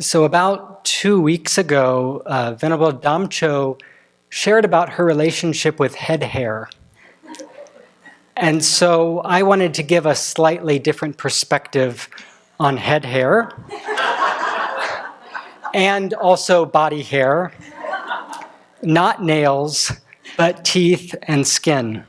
So about 2 weeks ago, Venerable Damcho shared about her relationship with head hair. And so I wanted to give a slightly different perspective on head hair and also body hair, not nails, but teeth and skin.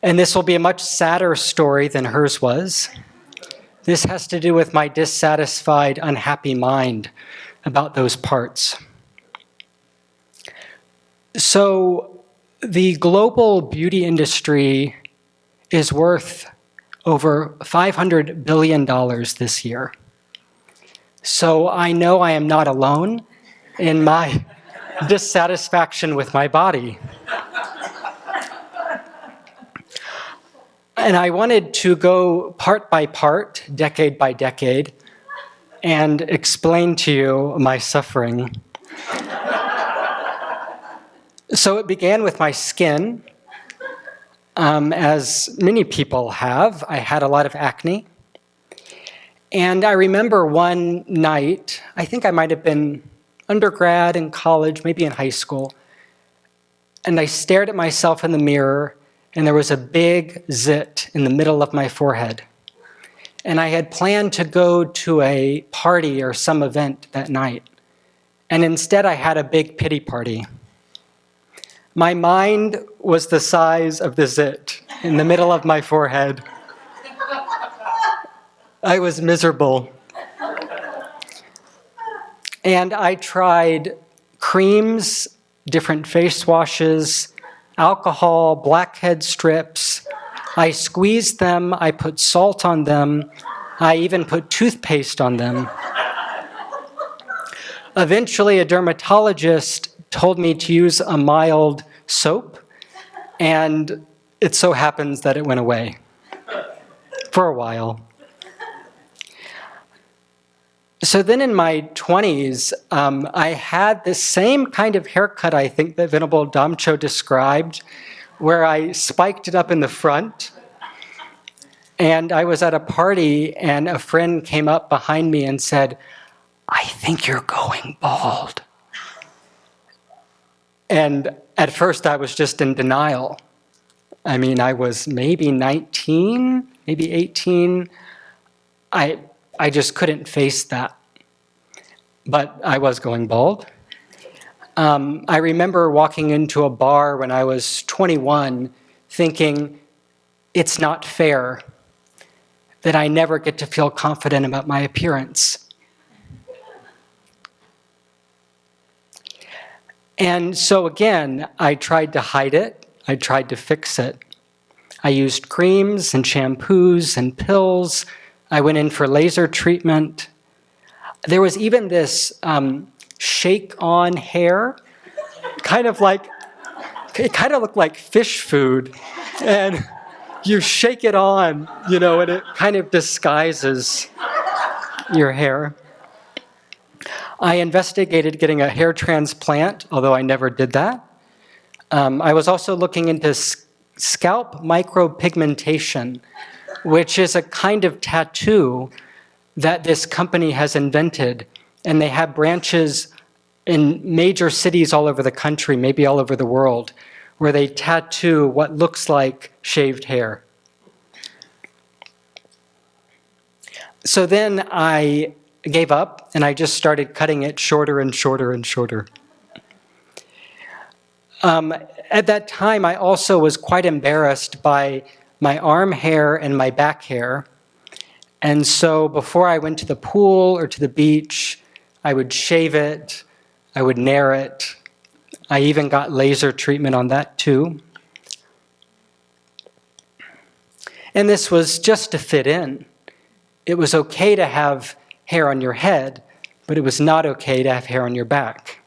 And this will be a much sadder story than hers was. This has to do with my dissatisfied, unhappy mind about those parts. So the global beauty industry is worth over $500 billion this year. So I know I am not alone in my dissatisfaction with my body. And I wanted to go part by part, decade by decade, and explain to you my suffering. So it began with my skin. As many people have, I had a lot of acne. And I remember one night, I think I might have been undergrad in college, maybe in high school, and I stared at myself in the mirror, and there was a big zit in the middle of my forehead. And I had planned to go to a party or some event that night. And instead I had a big pity party. My mind was the size of the zit in the middle of my forehead. I was miserable. And I tried creams, different face washes, alcohol, blackhead strips. I squeezed them, I put salt on them, I even put toothpaste on them. Eventually, a dermatologist told me to use a mild soap, and it so happens that it went away for a while. So then in my 20s, I had the same kind of haircut, I think, that Venerable Damcho described, where I spiked it up in the front. And I was at a party, and a friend came up behind me and said, "I think you're going bald." And at first, I was just in denial. I mean, I was maybe 19, maybe 18. I just couldn't face that. But I was going bald. I remember walking into a bar when I was 21 thinking, it's not fair that I never get to feel confident about my appearance. And so again, I tried to hide it. I tried to fix it. I used creams and shampoos and pills. I went in for laser treatment. There was even this shake-on hair, it kind of looked like fish food. And you shake it on, and it kind of disguises your hair. I investigated getting a hair transplant, although I never did that. I was also looking into scalp micropigmentation, which is a kind of tattoo that this company has invented. And they have branches in major cities all over the country, maybe all over the world, where they tattoo what looks like shaved hair. So then I gave up, and I just started cutting it shorter and shorter and shorter. At that time, I also was quite embarrassed by my arm hair and my back hair. And so before I went to the pool or to the beach, I would shave it, I would nair it. I even got laser treatment on that too. And this was just to fit in. It was okay to have hair on your head, but it was not okay to have hair on your back.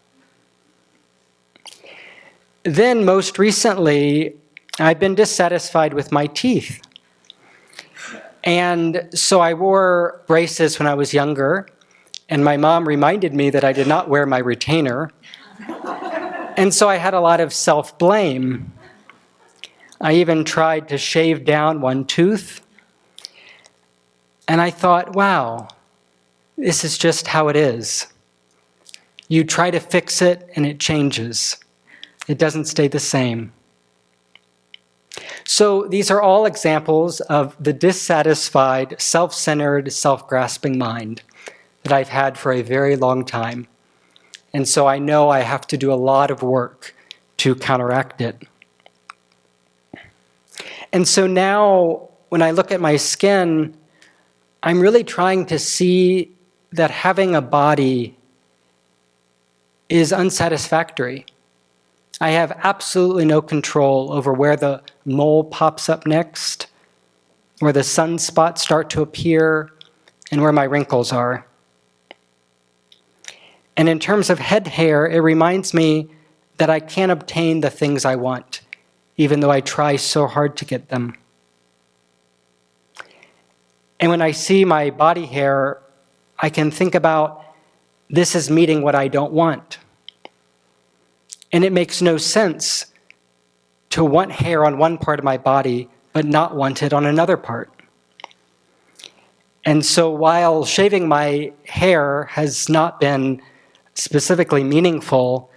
Then most recently, I've been dissatisfied with my teeth. And so I wore braces when I was younger, and my mom reminded me that I did not wear my retainer. And so I had a lot of self-blame. I even tried to shave down one tooth. And I thought, wow, This is just how it is. You try to fix it and it changes. It doesn't stay the same. So these are all examples of the dissatisfied, self-centered, self-grasping mind that I've had for a very long time. And so I know I have to do a lot of work to counteract it. And so now when I look at my skin, I'm really trying to see that having a body is unsatisfactory. I have absolutely no control over where the mole pops up next, where the sunspots start to appear, and where my wrinkles are. And in terms of head hair, it reminds me that I can't obtain the things I want, even though I try so hard to get them. And when I see my body hair, I can think about this is meeting what I don't want. And it makes no sense to want hair on one part of my body, but not want it on another part. And so while shaving my hair has not been specifically meaningful,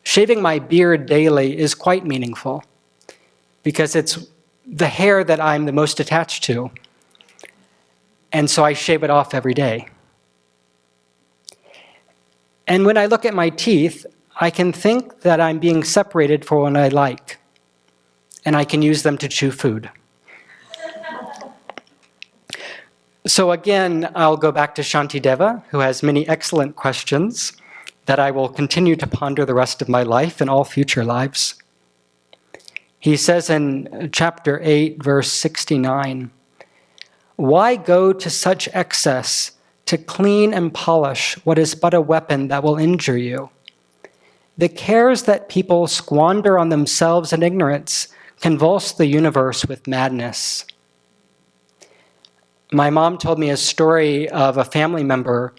shaving my beard daily is quite meaningful because it's the hair that I'm the most attached to. And so I shave it off every day. And when I look at my teeth, I can think that I'm being separated for what I like, and I can use them to chew food. So again, I'll go back to Shantideva, who has many excellent questions that I will continue to ponder the rest of my life and all future lives. He says in chapter 8, verse 69, "Why go to such excess to clean and polish what is but a weapon that will injure you? The cares that people squander on themselves in ignorance convulse the universe with madness." My mom told me a story of a family member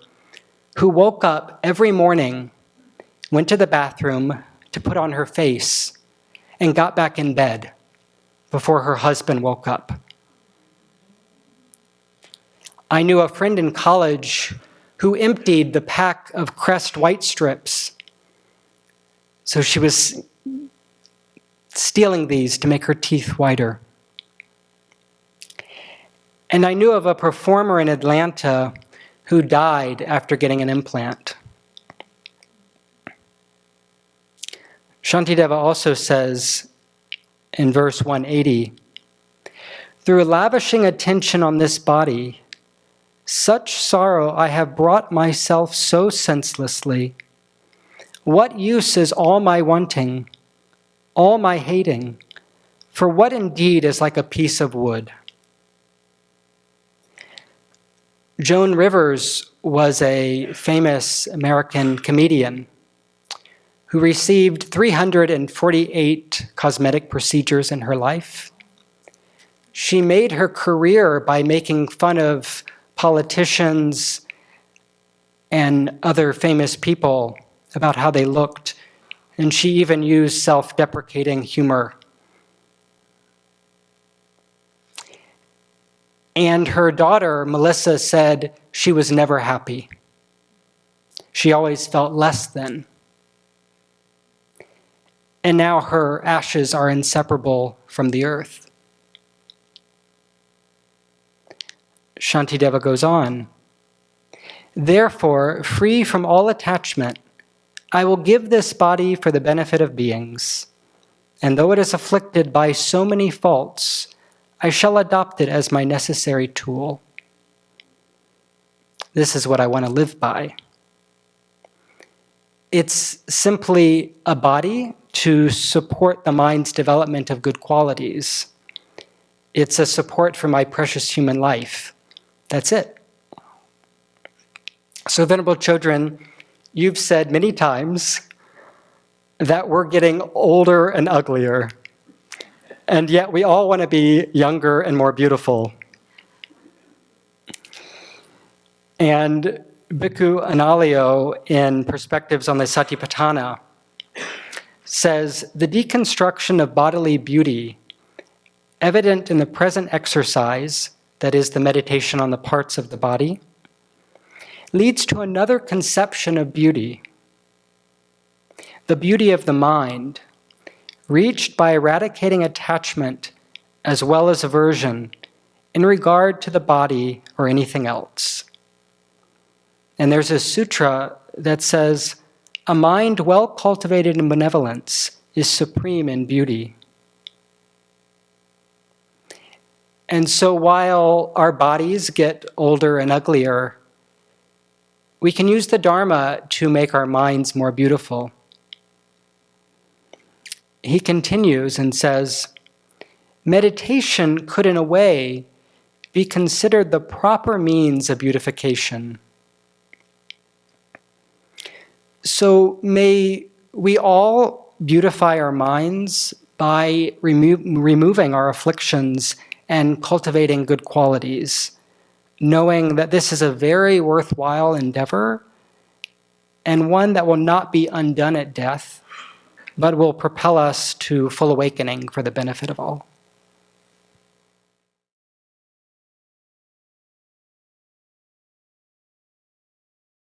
who woke up every morning, went to the bathroom to put on her face, and got back in bed before her husband woke up. I knew a friend in college who emptied the pack of Crest white strips. So she was stealing these to make her teeth whiter. And I knew of a performer in Atlanta who died after getting an implant. Shantideva also says in verse 180, "Through lavishing attention on this body, such sorrow I have brought myself so senselessly. What use is all my wanting, all my hating? For what indeed is like a piece of wood?" Joan Rivers was a famous American comedian who received 348 cosmetic procedures in her life. She made her career by making fun of politicians and other famous people about how they looked, and she even used self-deprecating humor. And her daughter, Melissa, said she was never happy. She always felt less than. And now her ashes are inseparable from the earth. Shantideva goes on, "Therefore, free from all attachment, I will give this body for the benefit of beings. And though it is afflicted by so many faults, I shall adopt it as my necessary tool. This is what I want to live by." It's simply a body to support the mind's development of good qualities. It's a support for my precious human life. That's it. So, Venerable Children, you've said many times that we're getting older and uglier, and yet we all want to be younger and more beautiful. And Bhikkhu Analio, in Perspectives on the Satipatthana, says, "The deconstruction of bodily beauty, evident in the present exercise, that is, the meditation on the parts of the body, leads to another conception of beauty, the beauty of the mind, reached by eradicating attachment as well as aversion in regard to the body or anything else. And there's a sutra that says, a mind well cultivated in benevolence is supreme in beauty. And so while our bodies get older and uglier, we can use the Dharma to make our minds more beautiful. He continues and says, meditation could in a way be considered the proper means of beautification. So may we all beautify our minds by removing our afflictions and cultivating good qualities, knowing that this is a very worthwhile endeavor and one that will not be undone at death, but will propel us to full awakening for the benefit of all.